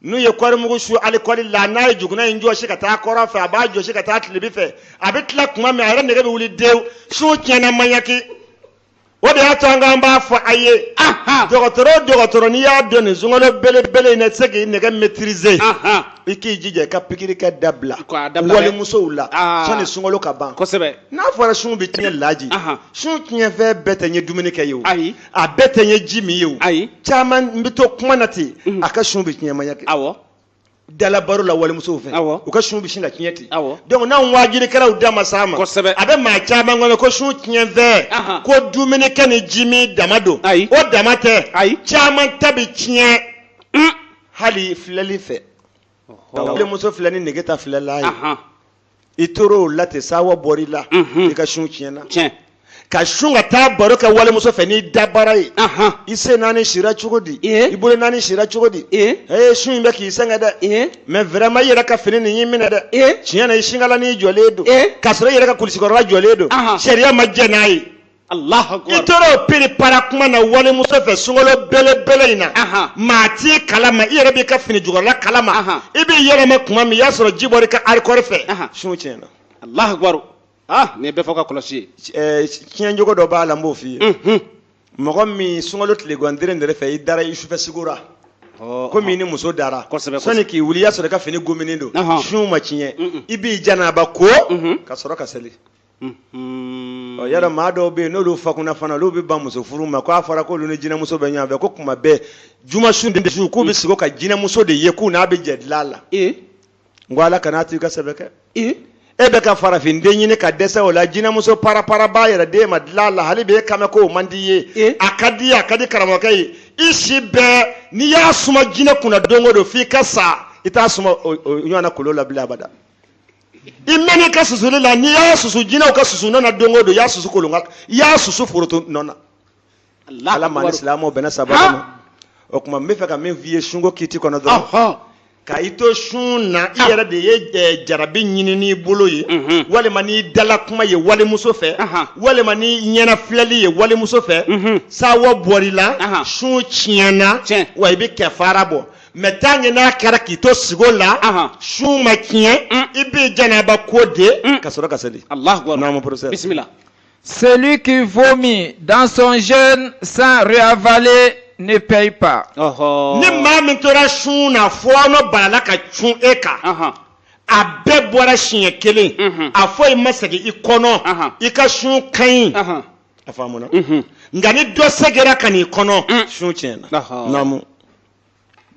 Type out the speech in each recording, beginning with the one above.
nu ye kwari mugu su alikoli la na ye juguna in joshi ka taa kɔrɔ fɛ a b'a joshi ka taa tilebi fɛ a bɛ tila kuma min a yɛrɛ nɛgɛ bɛ wuli dewu su tiɲɛna manyaki o de y'a to an k'an b'a fɔ a ye dɔgɔtɔrɔ o dɔgɔtɔrɔ n'i y'a dɔn nin sunkalo belebele in na i tɛ se k'i nɛgɛ maîtriser i k'i jija i ka pikiri kɛ dabila walimusow la sani sunkalo ka ban n'a fɔra sun bɛ tiɲɛ laji sun tiɲɛfɛn bɛɛ tɛ n ye dumuni kɛ ye o a bɛɛ tɛ n ye ji min ye o caman n bɛ to kuma na ten a ka sun bɛ tiɲɛ manyaki dala baro la walimusow fɛ u ka sun bɛ sin ka tiɲɛ ten donc n'anw wajirikɛlaw da ma s'a ma a bɛ maa caman kɔnɔ ko sun tiɲɛfɛn ko dumuni kɛ ni ji min dama don o dama tɛ caman ta bɛ tiɲɛ hali filɛli fɛ walimuso filɛ ni nege ta filɛla ye i tor'o la ten sawa bɔr'i la i ka sun tiɲɛna ka sun ka taa baro kɛ walimuso fɛ n'i dabara ye i sen naani sira cogo di i bolo naani sira cogo di sun in bɛ k'i sɛgɛn dɛ mais vraiment i yɛrɛ ka fini nin y'i minɛ dɛ tiɲɛ na i sinkala n'i jɔlen don k'a sɔrɔ i yɛrɛ ka kulusikɔrɔla jɔlen don sariya ma jɛ n'a ye i tor'o perepara kuma na walimuso fɛ sunkalo belebele in na maa t'i kalama i yɛrɛ b'i ka fini jukɔrɔla kalama i b'i yɛlɛma kuma min i y'a sɔrɔ ji bɔr'i ka arikɔri fɛ sun tiɲɛna Allahu akbar ne bɛ fɔ ka kɔlɔsi tiɲɛ jogo dɔ b'a la n b'o f'i ye mɔgɔ min sunkalo tile gandiri de fɛ i dara i sufɛ sigora komi i ni muso dara sani k'i wuli i y'a sɔrɔ i ka fini gominen don sun ma tiɲɛ i b'i janaba ko ka sɔrɔ ka seli yala maa dɔw bɛ yen n'olu fakunna fana olu bɛ ban muso furu ma k'a fɔra k'olu ni jinɛmuso bɛ ɲɔgɔn fɛ ko kuma bɛɛ juma sun de su k'u bɛ sigi ka jinɛmuso de ye k'u n'a bɛ jɛ dilan la n ko ala kana to i ka sɛbɛn kɛ e bɛ ka farafin den ɲini ka dɛsɛ o la jinɛmuso para b'a yɛrɛ den ma dilan la hali bɛ e kame k'o man di ye a ka di a ka di karamɔgɔkɛ ye i si bɛɛ n'i y'a suma jinɛ kunna don o don f'i ka sa i t'a suma o ɲɔgɔnna kolo la bilen abada i mɛn'i ka susuli la n'i y'a susu jinɛw ka susu nɔnɔ don o don i y'a susu kolonka i y'a susu foroto nɔnɔ ala maa ni silamɛw bɛnna sababa ma o tuma n bɛ fɛ ka min f'i ye sunko kiti kɔnɔ dɔrɔn ka i to sun na i yɛrɛ de ye jarabi ɲini n'i bolo ye walima n'i dala kuma ye walimuso fɛ walima n'i ɲɛna filɛli ye walimuso fɛ sawa bɔr'i la sun tiɲɛna wa i bɛ kɛfara bɔ mais tant que n'a kɛra k'i to sigo la sun ma tiɲɛ i b'i janaba ko de ka sɔrɔ ka seli bismillah. Celui qui vomit dans son jeûne sans réavaler ne paye pas. Ni maa min tora sun na fɔɔnɔ balala ka cun e kan a bɛɛ bɔra siɲɛ kelen a fɔ i ma segin i kɔnɔ i ka sun ka ɲi a faamuna nka ni dɔ seginna ka n'i kɔnɔ sun tiɲɛna naamu.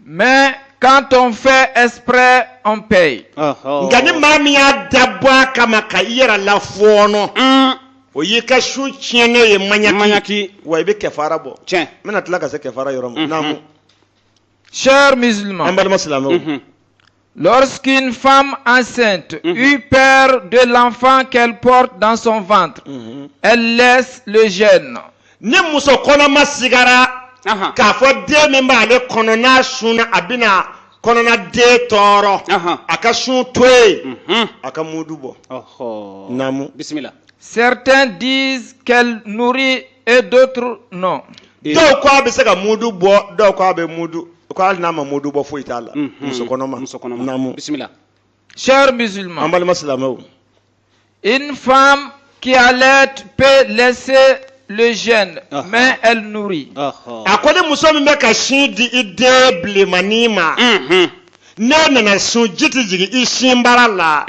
Mais quand on fait exprès, on paye. Nka ni maa min y'a dabɔ a kama ka i yɛrɛ la fɔɔnɔ o y'i ka sun tiɲɛnen ye maɲaki wa i bɛ kɛfara bɔ n bɛna tila ka se kɛfara yɔrɔ ma naamu. Chers musulmans, an balima silamɛw, lorsqu'une femme enceinte eut peur de l'enfant qu'elle porte dans son ventre, elle laisse le jeûne. Ni muso kɔnɔma sigara k'a fɔ den min b'ale kɔnɔ n'a sunna a bɛna kɔnɔna den tɔɔrɔ a ka sun to yen a ka mudu bɔ naamu. Bismillah. Certains disent qu'elle nourrit et d'autres non. Dɔw ko a bɛ se ka mudu bɔ dɔw ko a bɛ mudu ko hali n'a ma mudu bɔ foyi t'a la muso kɔnɔma naamu. Bismillah. Chers musulmans, an balima silamɛw, une femme qui allait peut laisser le jeûne mais elle nourrit. A ko ni muso min bɛ ka sin di i den bilenmanin ma ne nana sun ji tɛ jigin i sin bara la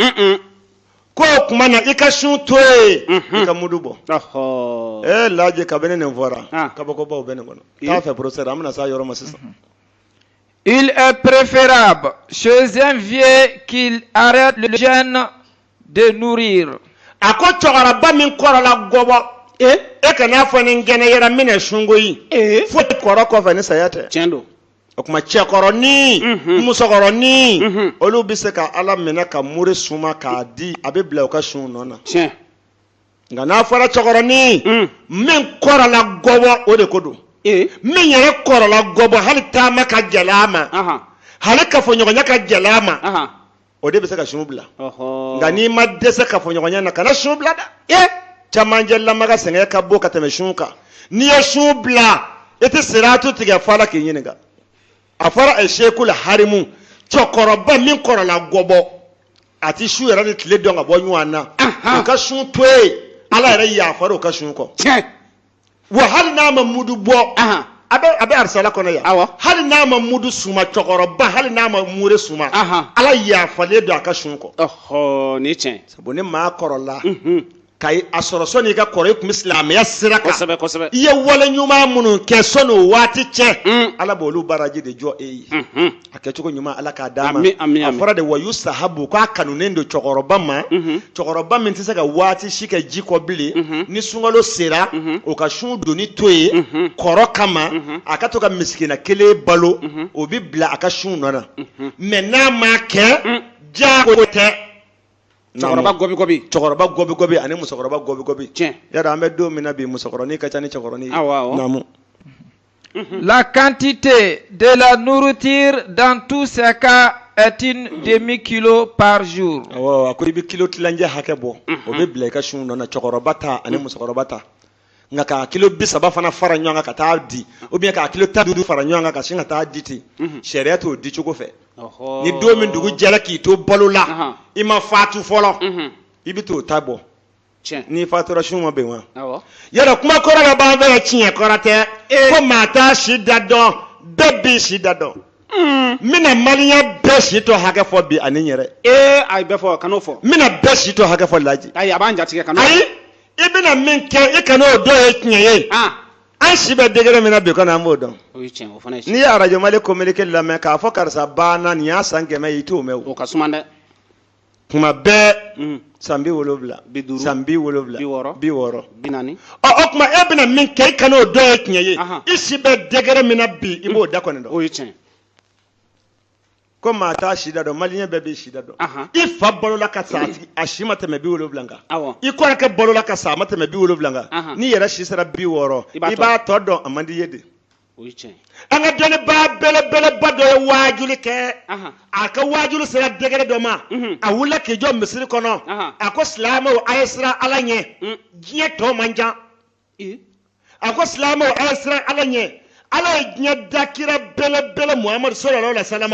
ko o tuma na i ka sun to yen i ka mudu bɔ. Lajɛ kabini nin fɔra kabakobaw bɛ nin kɔnɔ t'a fɛ professeur an bɛna s'a yɔrɔ ma sisan. Il est préférable chez un vieux qu'il arrête le jeûne de nourrir. A ko cɛkɔrɔba min kɔrɔla gɔbɔ e kana fɔ ni gɛnɛ yɛrɛ minɛ sunko yi fo kɔrɔ kɔfɛ ni saya tɛ. Tiɲɛ don. O tuma cɛkɔrɔni musokɔrɔni olu bɛ se ka ala minɛ ka muri suma k'a di a bɛ bila u ka sun nɔ na. Tiɲɛ. Nka n'a fɔra cɛkɔrɔni min kɔrɔla gɔbɔ o de ko don. Min yɛrɛ kɔrɔla gɔbɔ hali taama ka gɛlɛ a ma hali kafoɲɔgɔnya ka gɛlɛ a ma o de bɛ se ka sun bila. Nka n'i ma dɛsɛ kafoɲɔgɔnya na kana sun bila dɛ. Camancɛ lamaga sɛgɛn ka bɔ ka tɛmɛ sun kan n'i ye sun bila ite siratu tigɛ fala k'i ɲininka a fɔra a shekul harimu cɛkɔrɔba min kɔrɔla gɔbɔ a ti su yɛrɛ ni tile dɔn ka bɔ ɲɔgɔn na u ka sun to ye ala yɛrɛ yafara u ka sun kɔ wa hali n'a ma mudu bɔ a bɛ arisala kɔnɔ yan hali n'a ma mudu suma cɛkɔrɔba hali n'a ma mure suma ala yafalen don a ka sun kɔ ni tiɲɛ sabu ni maa kɔrɔla ka a sɔrɔ sɔnni i ka kɔrɔ i tun bɛ silamɛya sira kan kosɛbɛ i ye wale ɲuman minnu kɛ sɔnni o waati cɛ ala b'olu baraji de jɔ e ye a kɛcogo ɲuman ala k'a d'a ma a fɔra de wa yusahabu k'a kanunen don cɛkɔrɔba ma cɛkɔrɔba min tɛ se ka waati si kɛ ji kɔ bilen ni sunkalo sera o ka sun doni to ye kɔrɔ kama a ka to ka misikina kelen balo o bɛ bila a ka sun nɔ na mɛ n'a ma kɛ jaago tɛ. Cɛkɔrɔba gɔbi ani musokɔrɔba gɔbi tiɲɛ yara an bɛ don min na bi musokɔrɔni ka ca ni cɛkɔrɔni naamu. La quantité de la nourriture dans tous ces cas est une demi-kilo par jour. Awɔ a ko i bɛ kilo tilancɛ hakɛ bɔ o bɛ bila i ka sun nɔ na cɛkɔrɔba ta ani musokɔrɔba ta nka ka kilo 30 fana fara ɲɔgɔn kan ka taa di ou bien ka kilo 15 fara ɲɔgɔn kan ka sin ka taa di ten sariya t'o di cogo fɛ ni don min dugu jɛra k'i to balo la i ma faatu fɔlɔ i bɛ t'o ta bɔ n'i fatura sun ma bɛn wa yala kuma kɔrɔ la b'an fɛ tiɲɛ kɔrɔ tɛ ko maa t'a si da dɔn bɛɛ b'i si da dɔn n bɛna maliyɛn bɛɛ si tɔ hakɛ fɔ bi ani n yɛrɛ ayi bɛɛ fɔ kan'o fɔ n bɛna bɛɛ si tɔ hakɛ fɔ laji ayi a b'an jatigɛ kan'o ayi i bɛna min kɛ i kan'o dɔ ye tiɲɛ ye an si bɛ degré min na bi kɔni an b'o dɔn n'i ye arajo mali communiqué lamɛn k'a fɔ karisa banna nin y'a san 100 ye i t'o mɛn o ka suma dɛ kuma bɛɛ san 70 san 70 60 40 o kuma e bɛna min kɛ i kan'o dɔ ye tiɲɛ ye i si bɛ degré min na bi i b'o da kɔni dɔn o ye tiɲɛ ko maa t'a si da dɔn maliyɛn bɛɛ b'i si da dɔn i fa balola ka sa a si ma tɛmɛ 70 kan i kɔrɔkɛ balola ka sa a ma tɛmɛ 70 kan n'i yɛrɛ si sera 60 i b'a tɔ dɔn a man di ye de an ka dɔnnibaa belebeleba dɔ ye waajuli kɛ a ka waajuli sera degré dɔ ma a wulila k'i jɔ misiri kɔnɔ a ko silamɛw a ye siran ala ɲɛ diɲɛ tɔ man ca a ko silamɛw a ye siran ala ɲɛ ala ye diɲɛ da kira belebele muhamadu sallallahu alaihi wasallam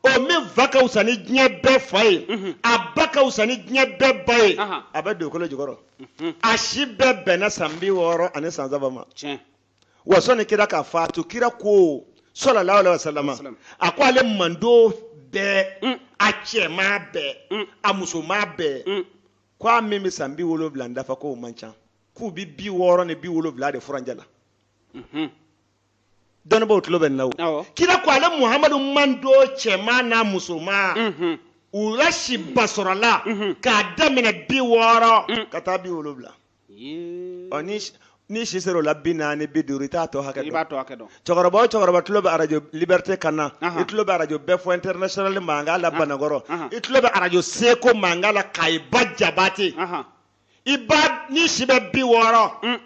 o min fa ka wusa ni diɲɛ bɛɛ fa ye a ba ka wusa ni diɲɛ bɛɛ ba ye a bɛ dugukolo jukɔrɔ a si bɛɛ bɛnna san 60 ani san 3 ma wa sɔnni kira ka faatu kira ko sallallahu alaihi wasallam a ko ale mando bɛɛ a cɛman bɛɛ a musoman bɛɛ ko a min bɛ san 70 dafa k'o man ca k'u bɛ 60 ni 70 de furanjɛ la dɔnnibaw tulo bɛ nin na o kira ko ale muhamadu man do cɛman n'a musoman u la si basɔrɔla k'a daminɛ 60 ka taa 70 ni si sera o la 40 50 i t'a tɔ hakɛ dɔn cɛkɔrɔba o cɛkɔrɔba tulo bɛ arajo liberté kan na i tulo bɛ arajo bɛfɔ international mankan la banakɔrɔ i tulo bɛ arajo seko mankan la kayi ba jabate i ba ni si bɛ 60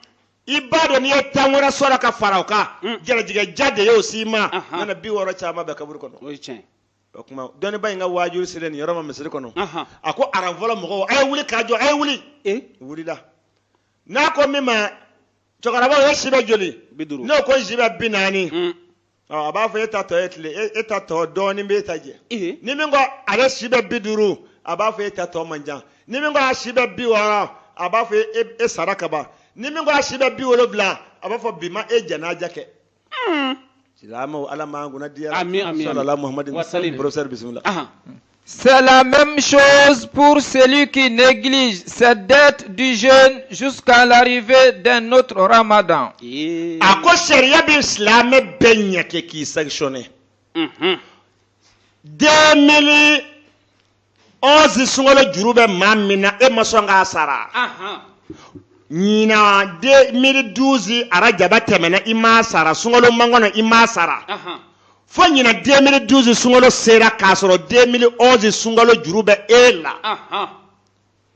i b'a dɔn n'i ye tan wɛrɛ sɔrɔ ka fara o kan jɛrɛjigɛ ja de y'o s'i ma nana 60 caman bɛ kaburu kɔnɔ o kuma dɔnniba in ka waajuri selen nin yɔrɔ ma misiri kɔnɔ a ko aran fɔlɔ mɔgɔw a ye wuli k'a jɔ a ye wuli wulila n'a ko min ma cɛkɔrɔbaw ye si bɛ joli n'o ko si bɛ 40 a b'a fɔ e ta tɔ ye tile e ta tɔ dɔɔnin b'e ta jɛ ni min ko ale si bɛ 50 a b'a fɔ e ta tɔ man jan ni min ko a si bɛ 60 a b'a fɔ e sara ka ban ni min ko a si bɛ 70 a b'a fɔ bi ma e janaja kɛ silamɛw ala m'an kunna diyara sallallahu muhammadin professeur bismillah C'est la même chose pour celui qui néglige ses dettes du jeûne jusqu'à l'arrivée d'un autre Ramadan. A ko sariya bɛ silamɛ bɛɛ ɲɛ kɛ k'i sanctionner 2011 sunkalo juru bɛ maa min na e ma sɔn k'a sara ɲina 2012 arajaba tɛmɛna i ma sara sunkalo man kɔnɔ i ma sara fo ɲina 2012 sunkalo sera k'a sɔrɔ 2011 sunkalo juru bɛ e la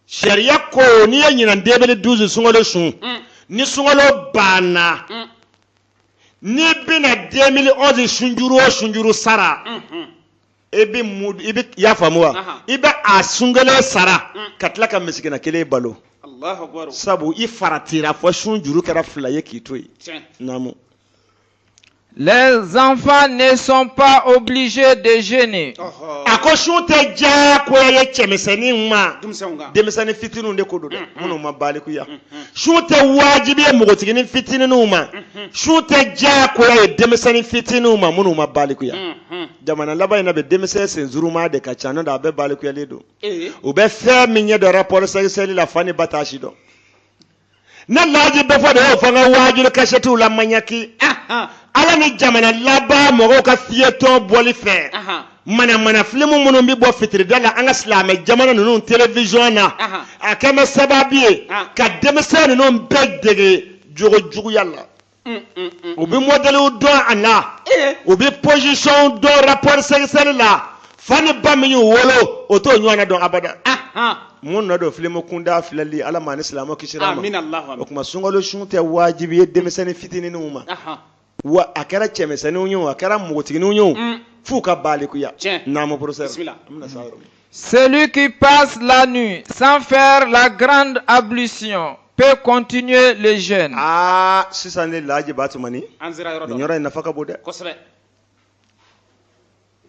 sariya ko n'i ye ɲina 2012 sunkalo sun ni sunkalo banna n'i bɛna 2011 sunjuru o sunjuru sara i bɛ y'a faamu wa i bɛ a sunkalo sara ka tila ka misikina kelen balo sabu i faratira fo sunjuru kɛra 2 ye k'i to yen naamu Les enfants ne sont pas obligés de jeûner. a ko sun tɛ diyagoya ye cɛmisɛnnin ma Denmisɛnw kan. denmisɛnnin fitininw de ko don dɛ minnu ma balikuya sun tɛ wajibi ye npogotiginin fitininw ma sun tɛ diyagoya ye denmisɛnnin fitininw ma minnu ma balikuya jamana laban in na bɛ denmisɛn sensuruma de ka ca n'o tɛ a bɛɛ balikuyalen don u bɛ fɛn min ɲɛ dɔn rapport sɛgɛsɛgɛli la fa ni ba t'a si dɔn ne laaji bɛɛ fɔ de y'o fɔ n ka waajuli kasɛtiw la maɲaki ala ni jamana laban mɔgɔw ka fiyɛtɔn bɔli fɛ mana filimu minnu bɛ bɔ fitirida la an ka silamɛ jamana ninnu télévision na a kɛ bɛ sababu ye ka denmisɛn ninnu bɛɛ dege jogojuguya la u bɛ modèle dɔn a la u bɛ position dɔn rapport sɛgɛsɛgɛli la fa ni ba min y'u wolo o t'o ɲɔgɔnna dɔn abada mun nɔ don filimu kunda filɛli ala ma ni silamɛ kisi a ma o tuma sunkalo sun tɛ wajibi ye denmisɛnnin fitininw ma wa a kɛra cɛmisɛnninw ye o a kɛra npogotigininw ye o f'u ka balikuya naamu professeur Celui qui passe la nuit sans faire la grande ablution peut continuer le jeûne. Sisan ne laaji Batumani An sera yɔrɔ nin dɔ. yɔrɔ in nafa ka bon dɛ Kosɛbɛ.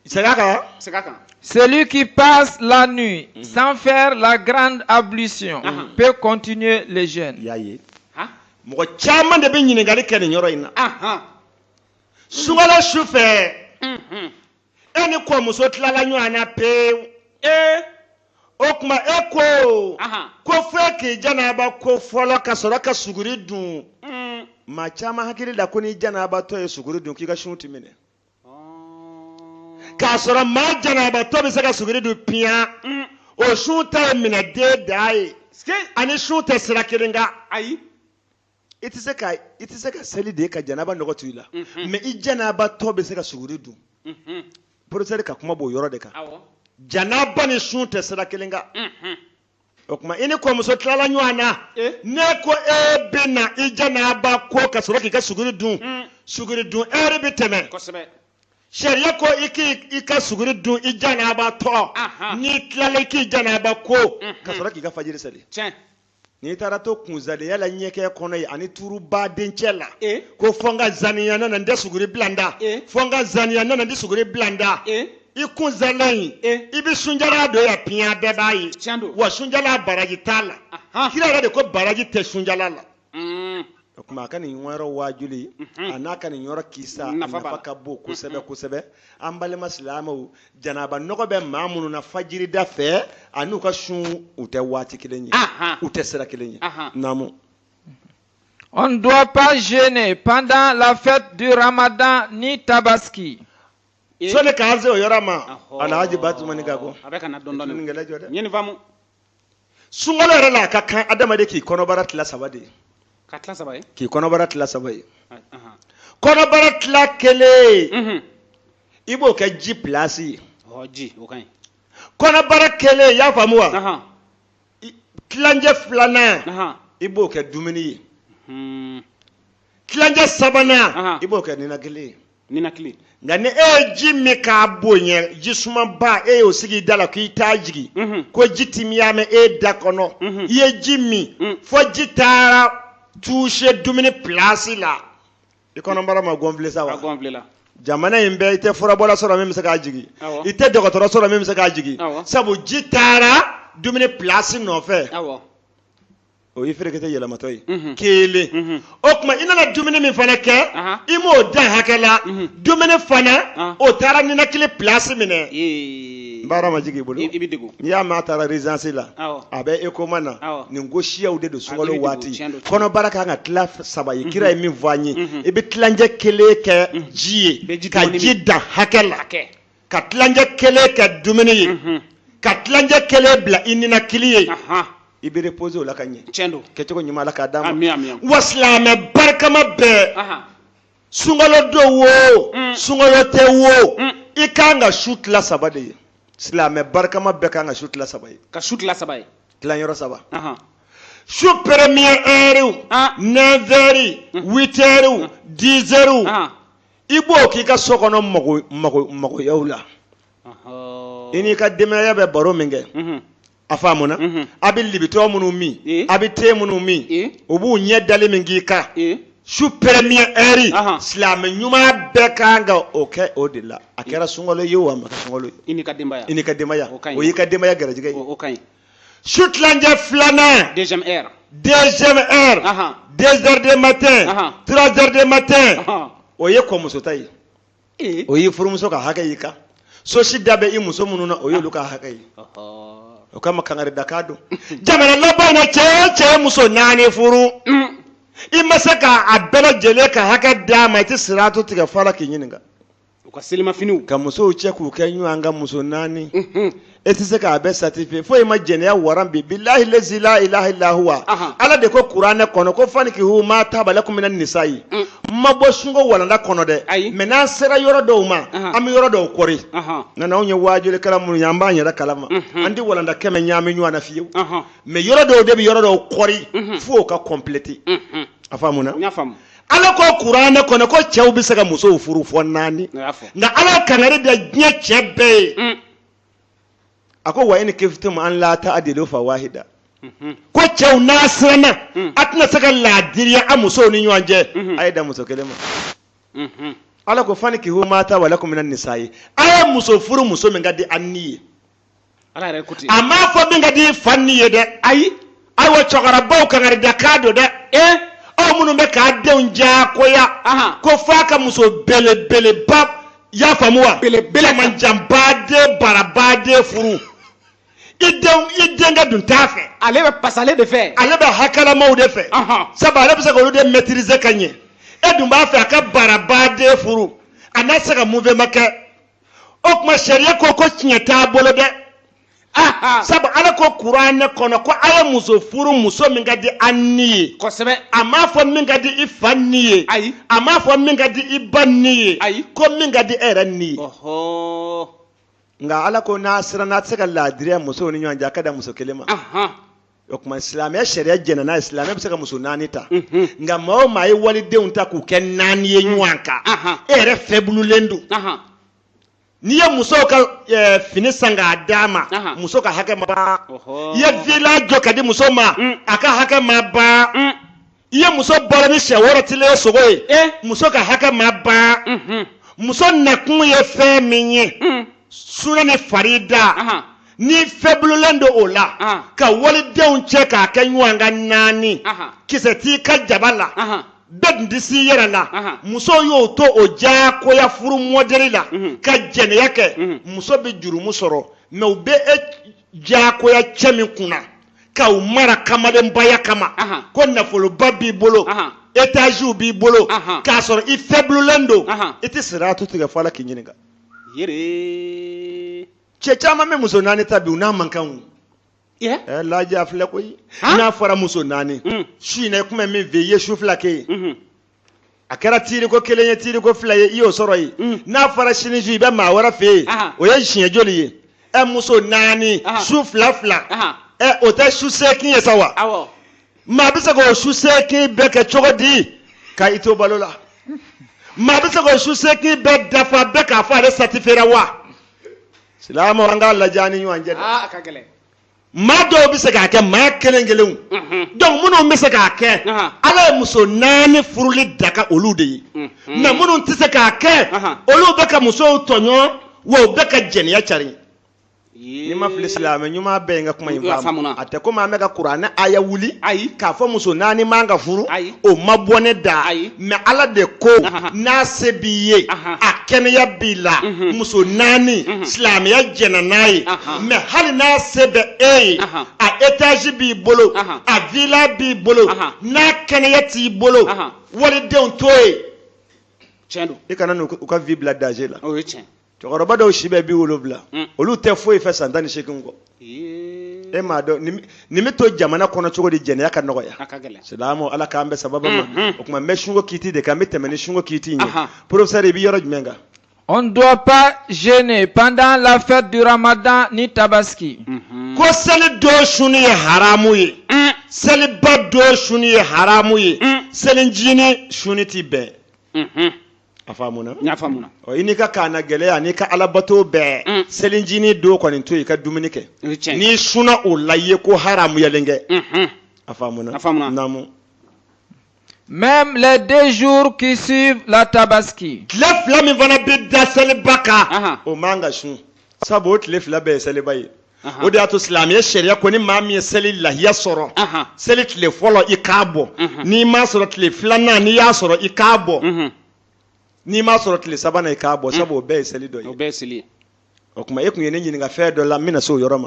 segin a kan Segin a kan. Celui qui passe la nuit sans faire la grande ablution peut continuer le jeûne. i y'a ye Han? mɔgɔ caman de bɛ ɲininkali kɛ nin yɔrɔ in na sunkalo su fɛ e ni kɔmuso tilala ɲɔgɔn na pewu o tuma e ko fo k'i janaba ko fɔlɔ ka sɔrɔ ka suguri dun maa caman hakili la ko ni janabatɔ ye suguri dun k'i ka sun ti minɛ k'a sɔrɔ maa janabatɔ bɛ se ka suguri dun piyan o sun ta ye minɛ den da ye ani sun tɛ sira kelen kan Ayi. i tɛ se ka seli de ka janaba nɔgɔ to i la mais i janabatɔ bɛ se ka suguri dun professeur ka kuma b'o yɔrɔ de kan Awɔ. janaba ni sun tɛ sira kelen kan o tuma i ni kɔmuso tilala ɲɔgɔn na ne ko e bɛ na i janaba ko ka sɔrɔ k'i ka suguri dun suguri dun heure bɛ tɛmɛ Kosɛbɛ. sariya ko i ka suguri dun i janaba tɔ n'i tilala i k'i janaba ko ka sɔrɔ k'i ka fajiri seli Tiɲɛ. n'i taara to kunzaliya la ɲɛkɛ kɔnɔ ye ani turuba dencɛ la Eh. ko fɔ n ka zaniya nana n tɛ suguri bila n da fɔ n ka zaniya nana n tɛ suguri bila n da i kunzala in i bɛ sunjala dɔ yan piyan bɛɛ b'a ye Tiɲɛ don. wa sunjala baraji t'a la kira yɛrɛ de ko baraji tɛ sunjala la o tuma a ka nin yɔrɔ waajuli a n'a ka nin yɔrɔ kisa a Nafa b'a la. nafa ka bon kosɛbɛ kosɛbɛ an balima silamɛw janaba nɔgɔ bɛ maa minnu na fajirida fɛ ani u ka sun u tɛ waati kelen ye u tɛ sira kelen ye naamu. On ne doit pas jeûner pendant la fête du Ramadan ni Tabaski. sɔni k'an se o yɔrɔ ma Alhaji Batumani Gago A bɛ ka na dɔɔnin nin dɔɔnin. gɛlɛ jɔ dɛ N ye nin faamu. sunkalo yɛrɛ la a ka kan adamaden k'i kɔnɔbara tila saba de ye Ka tila saba ye. k'i kɔnɔbara tila saba ye Ahan. kɔnɔbara tila kelen i b'o kɛ ji pilasi ye Ji o ka ɲi. kɔnɔbara kelen i y'a faamu wa Ahan. tilancɛ filanan Ahan. i b'o kɛ dumuni ye Hmm. tilancɛ sabanan Ahan. i b'o kɛ ninakili ye Ninakili. nka ni e ye ji min k'a bonya ji sumaba e y'o sigi i da la k'i t'a jigi ko ji timiya mɛn e da kɔnɔ i ye ji min fo ji taara touche dumuni pilasi la i kɔnɔbara ma gonfler sa A wa gonfler la. jamana in bɛɛ i tɛ furabɔla sɔrɔ min bɛ se k'a jigi Awɔ. i tɛ dɔgɔtɔrɔ sɔrɔ min bɛ se k'a jigi Awɔ. sabu ji taara dumuni pilasi nɔfɛ Awɔ. o y'i ferekete yɛlɛmatɔ ye kelen o tuma i nana dumuni min fana kɛ Ahan. i m'o dan hakɛ la dumuni fana o taara ninakili pilasi minɛ Ee. n baara ma jigin i bolo I bɛ degun. n'i y'a mɛn a taara résidence la Awɔ. a bɛ ECOMA na Awɔ. nin ko siyaw de don sunkalo A bɛ waati tiɲɛ don. kɔnɔbara kan ka tila saba ye kira ye min fɔ an ye i bɛ tilancɛ kelen kɛ ji Bɛ ye ji ka dɔɔni ji min. dan hakɛ la Hakɛ. ka tilancɛ kelen kɛ dumuni ye ka tilancɛ kelen bila i ninakili ye Ahan. i bɛ reposer o la ka ɲɛ Tiɲɛ don. kɛcogo ɲuman la k'a d'a ma Ami ami. wa silamɛ barikama bɛɛ Ahan. sunkalo don wo sunkalo tɛ wo i kan ka su tila saba de ye silamɛ barikama bɛɛ kan ka su tila saba ye Ka su tila saba ye. tilayɔrɔ saba Ahan. su première heure 9 heures 8 heures 10 heures Ahan. i b'o k'i ka so kɔnɔ magoyaw la Ahɔ. i n'i ka denbaya bɛ baro min kɛ a faamuna a bɛ libitɔ minnu min a bɛ te minnu min o b'u ɲɛ dali min k'i kan su premier heure Aha. silamɛ ɲuman bɛɛ kan ka o kɛ o de la a kɛra sunkalo ye o a ma kɛ sunkalo ye ini ka denbaya i ni ka denbaya O ka ɲi. o y'i ka denbaya garijɛgɛ ye o ka ɲi su tilancɛ filanan deuxième heure deuxième heure Aha. 2 heures du matin Aha. 3 heures du matin Aha. o ye kɔmuso ta ye Eh. o y'i furumuso ka hakɛ y'i kan so si da bɛ i muso minnu na o y'olu ka hakɛ ye Ɔhɔ. o kama kangari da k'a don jamana laban in na cɛ ye muso 4 furu i ma se k'a bɛɛ lajɛlen ka hakɛ d'a ma i tɛ siratu tigɛ f'a la k'i ɲininka u ka selimafiniw ka musow cɛ k'u kɛ ɲɔgɔn ka muso 4 e tɛ se k'a bɛɛ certifié foyi ma jɛnɛya waran bi bilahi lazi la ilaha illa huwa Aha. ala de ko kuranɛ kɔnɔ ko fankihu ma taba lakum minan nisa'i ma bɔ sungo walanda kɔnɔ dɛ Ayi. mais n'an sera yɔrɔ dɔw ma Aha. an bɛ yɔrɔ dɔw kɔri Aha. nka n'anw ye waajulikɛla minnu ye an b'an yɛrɛ kalama an tɛ walanda kɛmɛ ɲaami ɲɔgɔn na fiyewu Aha. mais yɔrɔ dɔw de bɛ yɔrɔ dɔw kɔri fo o ka compléter a faamuna n y'a faamu ala ko kuranɛ kɔnɔ ko cɛw bɛ se ka musow furu fɔ 4 n y'a fɔ nka ala kangari da diɲɛ cɛ bɛɛ ye a ko wa in kiftum an la ta'dilu fa wahida ko cɛw n'a siranna a tɛna se ka laadiriya a musow ni ɲɔgɔn cɛ a ye da muso kelen ma ala ko fankihu ma taba lakum minan nisa'i a ye muso furu muso min ka di an ni ye ala yɛrɛ ko ten a m'a fɔ min ka di fa ni ye dɛ ayi ayiwa cɛkɔrɔbaw kangari da k'a don dɛ aw minnu bɛ k'a denw diyagoya Aha. ko f'a ka muso belebeleba y'a faamu wa Belebele. camanjanbaden barabaden furu i denkɛ dun t'a fɛ ale bɛ pasale de fɛ ale bɛ hakɛlamaw de fɛ Aha. sabu ale bɛ se k'olu de maîtriser ka ɲɛ e dun b'a fɛ a ka barabaden furu a n'a se ka mouvement kɛ o tuma sariya ko tiɲɛ t'a bolo dɛ Aha. sabu ala ko kuranɛ kɔnɔ ko a ye muso furu muso min ka di an ni ye kosɛbɛ a m'a fɔ min ka di i fa ni ye Ayi. a m'a fɔ min ka di i ba ni ye Ayi. ko min ka di e yɛrɛ ni ye ɔhɔ nka ala ko n'a siran n'a tɛ se ka laadiriya musow ni ɲɔgɔn cɛ a ka da muso kelen ma Aha. o tuma silamɛya sariya jɛnna n'a ye silamɛya bɛ se ka muso 4 ta nka maa o maa ye walidenw ta k'u kɛ 4 ye ɲɔgɔn kan Aha. e yɛrɛ fɛbululen don Aha. n'i ye musow ka fini san k'a d'a ma Aha. muso ka hakɛ ma ban Ɔhɔ. i ye villa jɔ ka di muso ma a ka hakɛ ma ban i ye muso bɔra ni sɛ wɔrɔtilen sogo ye muso ka hakɛ ma ban muso nakun ye fɛn min ye sunɛ ni farida Aha. ni fɛbululen don o la Aha. ka walidenw cɛ k'a kɛ ɲɔgɔn ka 4 Aha. kisɛ t'i ka jaba la Aha. bɛɛ tun tɛ s'i yɛrɛ la Aha. musow y'o to o diyagoya furu mɔdɛli la ka jɛnɛya kɛ Mhm. muso bɛ jurumu sɔrɔ mɛ u bɛ e diyagoya cɛ min kunna k'aw mara kamalenbaya kama Aha. ko nafoloba b'i bolo Aha. etaziw b'i bolo Aha. k'a sɔrɔ i fɛbululen don Aha. i tɛ siratu tigɛ fɔ la k'i ɲininka yere cɛ caman bɛ muso 4 ta bi u n'a man kan o ye lajɛ a filɛ koyi Han? n'a fɔra muso 4 su in na i kun bɛ min fɛ i ye su 2 kɛ yen a kɛra tiiriko 1 ye tiiriko 2 ye i y'o sɔrɔ yen n'a fɔra sini su i bɛ maa wɛrɛ fɛ yen Aha. o ye siɲɛ joli ye muso 4 Aha. su 2 Aha. o tɛ su 8 ye sa wa awɔ maa bɛ se k'o su 8 bɛɛ kɛ cogo di ka i to balo la maa bɛ se k'o su 8 bɛɛ dafa bɛɛ k'a fɔ ale satifera wa silamɛw an k'a lajɛ an ni ɲɔgɔn cɛ dɛ a ka gɛlɛn maa dɔw bɛ se k'a kɛ maa kelen kelenw donc minnu bɛ se k'a kɛ Aha. ala ye muso 4 furuli daga olu de ye mais minnu tɛ se k'a kɛ Aha. olu bɛ ka musow tɔɲɔ wa u bɛ ka jɛnɛya cari ni ma fili silamɛ ɲuman bɛɛ ye n ka kuma in N y'a faamu faamuna. a tɛ komi an bɛ ka kuranɛ aya wuli Ayi. k'a fɔ muso 4 man ka furu Ayi. o ma bɔ ne da Ayi. mais ala de ko Aha. n'a se b'i ye Aha. a kɛnɛya b'i la muso 4 silamɛya jɛnna n'a ye Aha. mais hali n'a se bɛ e ye Aha. a étage b'i bolo Aha. a villa b'i bolo Aha. n'a kɛnɛya t'i bolo Aha. walidenw to ye tiɲɛ don i kana n'u ka vie bila danger la o ye tiɲɛ cɛkɔrɔba dɔw si bɛ 70 olu tɛ foyi fɛ san 18 kɔ ye e m'a dɔn nin bɛ to jamana kɔnɔ cogo di jɛnɛya ka nɔgɔya a ka gɛlɛn silamɛw ala k'an bɛ sababa ma o tuma n bɛ sunko kiiti de kan n bɛ tɛmɛ ni sunko kiiti in ye Aha. professeur i bɛ yɔrɔ jumɛn kan On ne doit pas jeûner pendant la fête du Ramadan ni Tabaski. ko seli don suni ye haramu ye seliba don suni ye haramu ye selinjini suni ti bɛn a faamuna n y'a faamuna i n'i ka kaana gɛlɛya n'i ka alabato bɛɛ selinjini don kɔni to yen i ka dumuni kɛ o ye tiɲɛ n'i sunna o la i ye ko haramuyalen kɛ a faamuna A faamuna. naamu Même les 2 jours qui suivent la tabaski. tile fila min fana bɛ da seliba kan Aha. o man ka sun sabu o tile fila bɛɛ ye seliba ye Aha. o de y'a to silamɛya sariya ko ni maa min ye seli lahiya sɔrɔ Aha. seli tile fɔlɔ i k'a bɔ n'i m'a sɔrɔ tile filanan n'i y'a sɔrɔ i k'a bɔ n'i m'a sɔrɔ tile sabanan i k'a bɔ sabu o bɛɛ ye seli dɔ O ye bɛɛ seli. o tuma e tun ye ne ɲininka fɛn dɔ la n bɛna se o yɔrɔ ma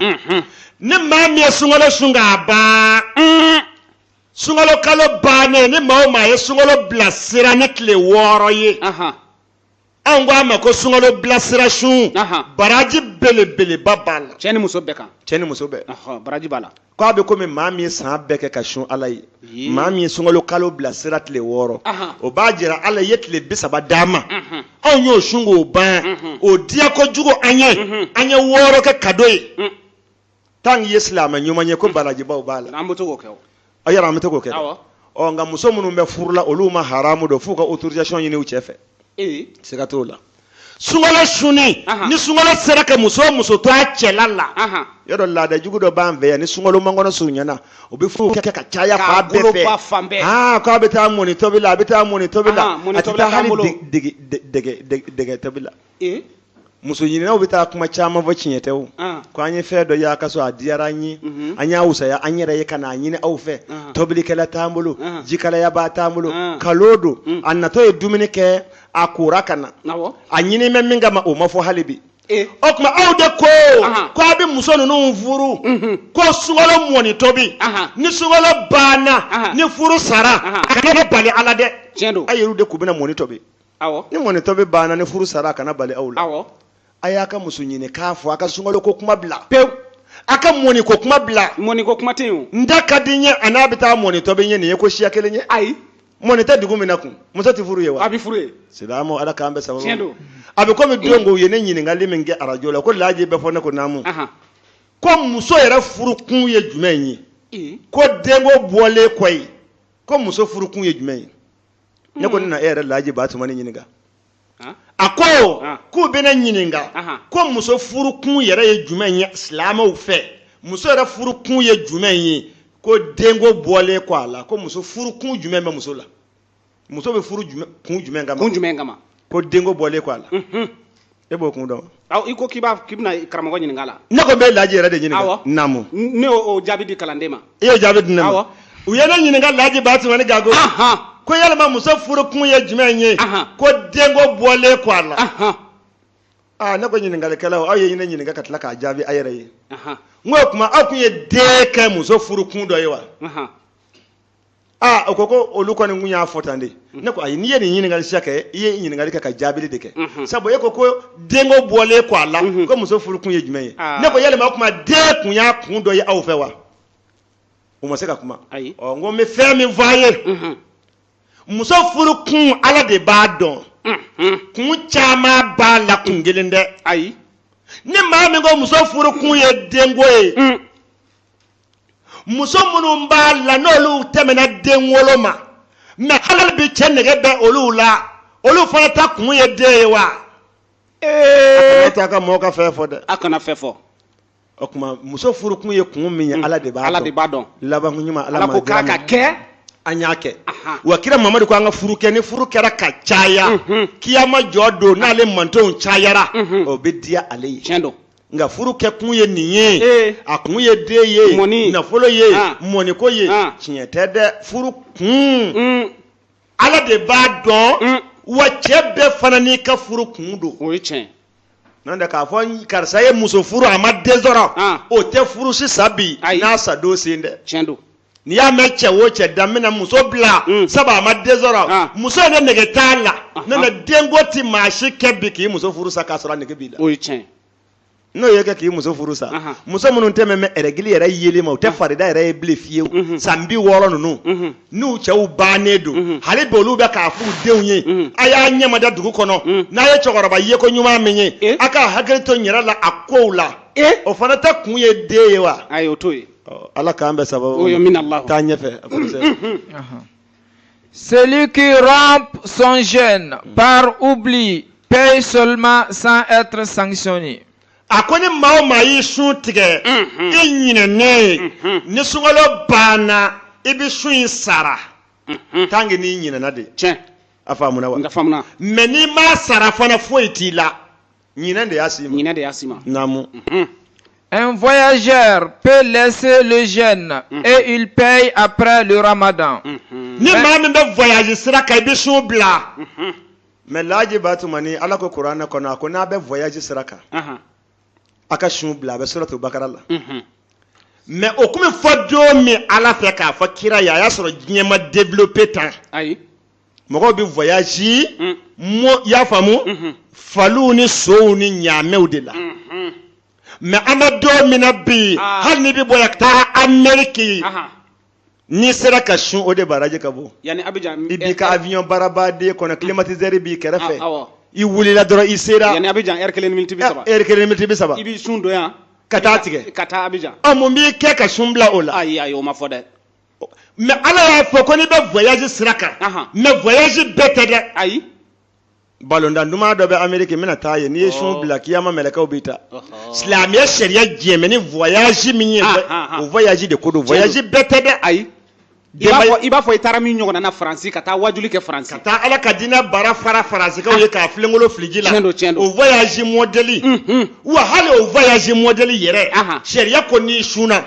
ni maa min ye sunkalo sun k'a ban sunkalo kalo bannen ni maa o maa ye sunkalo bilasira ni tile 6 ye Aha. an ko a ma ko sunkalo bilasira sun Aha. baraji belebeleba b'a la Cɛ ni muso bɛɛ kan. cɛ ni muso bɛɛ Ɔhɔ, baraji b'a la. ko a bɛ komi maa min ye san bɛɛ kɛ ka sun ala ye Ye. maa min ye sunkalo kalo bilasira tile 6 Aha. o b'a jira ala ye tile 30 d'a ma anw y'o sun k'o ban o diya kojugu an ye 6 kɛ kado ye tant que i ye silamɛ ɲuman ye ko barajibaw b'a la An bɛ to k'o kɛ o. a yɛrɛ an bɛ to k'o kɛ Awɔ. ɔ nka muso minnu bɛ furu la olu ma haramu don f'u ka autorisation ɲini u cɛ fɛ Ee. siga t'o la sunkalo sunni Aha. ni sunkalo sera ka muso o muso to a cɛla la Aha. yɔrɔ laada jugu dɔ b'an fɛ yan ni sunkalo mangɔnɔ surunyana o bɛ furu kɛ ka caya K'a fa bɛɛ goloba fan bɛɛ. fɛ k'a bɛ taa mɔni tobi la a bɛ taa mɔni tobi la Aha, mɔni a tɛ tobi taa la t'an hali bolo. dɛgɛ tobi la Ee. muso ɲininaw bɛ taa kuma caman fɔ tiɲɛ tɛ o Ah. ko an ye fɛn dɔ y'a ka so a diyara an ye an y'a wusaya an yɛrɛ ye ka n'a ɲini aw fɛ tobilikɛla t'an bolo jikalaya b'a t'an bolo kalo don a natɔ ye dumuni kɛ a kora ka na Awɔ. a ɲini bɛ min kama o ma fɔ hali bi Ee. o tuma aw de ko Aha. ko a bɛ muso ninnu furu ko sunkalo mɔni tobi Aha. ni sunkalo banna Aha. ni furu sara Aha. a kana bali ala dɛ Tiɲɛ don. a yɛrɛw de kun bɛna mɔni tobi Awɔ. ni mɔni tobi banna ni furu sara a kana bali aw la Awɔ. a y'a ka muso ɲini k'a fɔ a ka sunkalo ko kuma bila Pewu. a ka mɔni ko kuma bila Mɔni ko kuma tɛ yen o. n da ka di n ye a n'a bɛ taa mɔni tobi ɲɛ nin ye ko siya kelen ye Ayi. mɔni tɛ dugu min na kun muso tɛ furu ye wa A bɛ furu ye. silamɛw ala k'an bɛ sababu Tiɲɛ don. a bɛ komi don ko u ye ne ɲininkali min kɛ arajo la ko laaji bɛ fɔ ne ko naamu Aha. ko muso yɛrɛ furukun ye jumɛn ye Ee. ko denko bɔlen kɔ ye ko muso furukun ye jumɛn ye ne ko ne na e yɛrɛ laaji ba tuma ne ɲininka Ah. a ko Ah. k'u bɛ ne ɲininka Aha. ko muso furukun yɛrɛ ye jumɛn ye silamɛw fɛ muso yɛrɛ furukun ye jumɛn ye ko denko bɔlen kɔ a la ko muso furukun jumɛn bɛ muso la muso bɛ furu kun jumɛn kama Kun jumɛn kama. ko denko bɔlen kɔ a la Unhun. e b'o kun dɔn Awɔ, i ko k'i bɛna karamɔgɔ ɲininka la. ne ko n bɛ laaji yɛrɛ de ɲininka Awɔ. naamu Ne y'o jaabi di kalanden ma. e y'o jaabi di ne ma Awɔ. u ye ne ɲininka laaji ba tuma ne gago Ahan. ko yalima muso furukun ye jumɛn ye Ahan. ko denko bɔlen kɔ a la Ahan. ne ko ɲininkalikɛlaw aw ye ne ɲininka ka tila k'a jaabi a yɛrɛ ye Ahan. n ko o tuma aw tun ye den kɛ muso furukun dɔ ye wa Ahan. o ko olu kɔni kun y'a fɔ tan de ne ko ayi n'i ye nin ɲininkali siya kɛ i ye ɲininkali kɛ ka jaabili de kɛ sabu e ko denko bɔlen kɔ a la ko muso furukun ye jumɛn ye ne ko yalima o tuma den kun y'a kun dɔ ye aw fɛ wa o ma se ka kuma Ayi. n ko n bɛ fɛn min fɔ a ye muso furukun ala de b'a dɔn kun caman b'a la kun kelen dɛ Ayi. ni maa min ko muso furukun ye denko ye muso minnu b'a la n'olu tɛmɛna den wolo ma mɛ hali bi cɛ nɛgɛ bɛ olu la olu fana ta kun ye den ye wa a kana taa ka mɔgɔw ka fɛn fɔ dɛ A kana fɛn fɔ. o tuma muso furukun ye kun min ye ala de b'a dɔn Ala de b'a dɔn. laban ɲuman Ala ko k'a ka kɛ. an y'a kɛ Aha. wa kira mamadu ko an ka furu kɛ ni furu kɛra ka caya kiyama jɔ don n'ale mantonw cayara o bɛ diya ale ye Tiɲɛ don. nka furu kɛ kun ye nin ye a kun ye den ye Mɔni. nafolo ye Ah. mɔniko ye Ah. tiɲɛ tɛ dɛ furu kun Mm. ala de b'a dɔn wa cɛ bɛɛ fana n'i ka furu kun don O ye tiɲɛ. n'o tɛ k'a fɔ karisa ye muso furu a ma den sɔrɔ Ah. o tɛ furu sisan bi Ayi. n'a sa don sen dɛ Tiɲɛ don. n'i y'a mɛn cɛ o cɛ daminɛ muso bila sabu a ma den sɔrɔ Ah. muso ye ne nege t'a la n'o tɛ denko ti maa si kɛ bi k'i muso furu sa k'a sɔrɔ a nege b'i la O ye tiɲɛ. n'o ye kɛ k'i muso furu sa muso minnu tɛ mɛn ɛrɛgili yɛrɛ yeli ma u tɛ farida yɛrɛ ye bilen fiyewu san 60 ninnu n'u cɛw bannen don hali bi olu bɛ k'a f'u denw ye a y'a ɲɛmada dugu kɔnɔ n'a ye cɛkɔrɔba yeko ɲuman min ye a ka hakili to n yɛrɛ la a kow la o fana tɛ kun ye den ye wa Ayi, o to ye. ala k'an bɛ sababu O ye min Allah. taa ɲɛfɛ Celui qui rompt son jeûne par oubli paye seulement sans être sanctionné. a ko ni maa o maa y'i sun tigɛ i ɲinɛnen ye ni sunkalo banna i bɛ sun in sara tangi ni nyina na de tiens afamuna wa nga famna mais ni ma sara fana foiti la nyina de asima nyina de asima namu. Un voyageur peut laisser le jeûne et il paye après le ramadan. Ni ma min be voyage sira ka bi so bla. Mais laji batu mani ala ko Qur'an ko na ko na be voyage sira ka. Aka shun bla be suratul Baqara la. Mais o kuma fodo mi ala fe ka fo kira ya soro nyema développer temps. Ayi. Mogo bi voyage mo ya famu falu ni so ni nyame de la. Mais amado mina bi hal ni bi boya ta Ameriki ni sera ka shun o de baraje kabo yani Abidjan ibi ka avion barabade kono climatiseur bi karafe I wuli la doro I sera yani Abidjan air kelen miltibi saba air kelen miltibi saba ibi sun do ya kata tige kata Abidjan mo mi ke ka shun bla ola ayi ayi o ma fode mais ala ya fo ko ni be voyage siraka mais voyage bete de ayi balonda nduma do be Amerique mina taye ni shun bla kiyama meleka obita islamia sharia jemeni voyage minye o voyage de kodo voyage bete de ayi iba fo itara mi nyogona na France kata wajuli ke France kata ala kadina bara fara France ka o ye ka flengolo fligila o voyage modeli wa hale o voyage modeli yere sharia ko ni shuna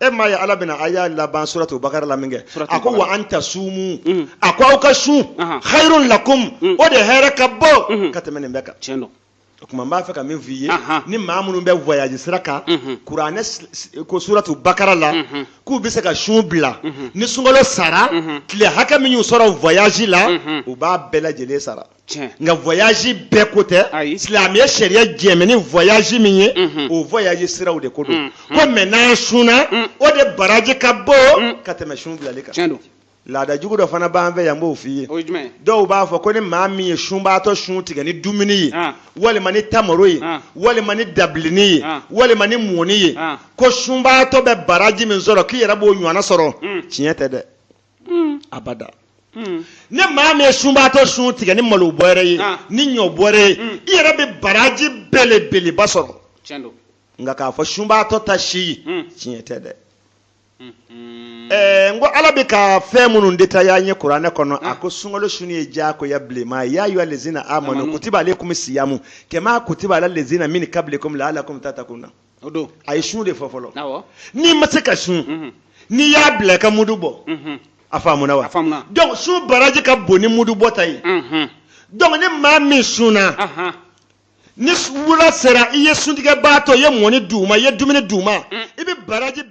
e ma ya ala bina aya laban suratul Baqara la minge ako wa anta sumu ako ka shu khairun lakum o de hera kabbo katemene mbeka chendo kuma mba fe ka min fiye ni maamunu be voyage siraka Qur'an ko suratul Baqara la ku bi se ka shun bla ni sungolo sara kile haka min yu soro voyage la u ba bela jele sara nga voyage be kote islamia sharia jemeni voyage minye o voyage sira o de kodo ko mena shuna o de baraje kabbo kateme shun bla le ka chendo la da jugu do fana ba anve yambo fiye do ba fo ko ni maami shun ba to shun tiga ni dumini wale mani tamoroyi wale mani dablini wale mani moni ko shun ba to be baraji min zoro ki yera bo nyana soro tinyete de abada ne maami shun ba to shun tiga ni malu boere yi ni nyo boere yera be baraji bele basoro chendo nga ka fo shun ba to tashi tinyete de ngo ala be ka fe munun deta ya nye Qur'an kono akosungolo shuni eja ko ya blema ya yu allazina amanu kutiba alaykum siyamu kama kutiba alal ladzina min qablikum la'allakum tatakuna odo ay shunu de fofolo ni masaka shun ni ya ble ka mudubo afamuna wa donc shun baraji ka boni mudubo tay donc ni ma mi shuna ni wura sera iye sundige bato ye moni duma ye dumine duma ibi baraji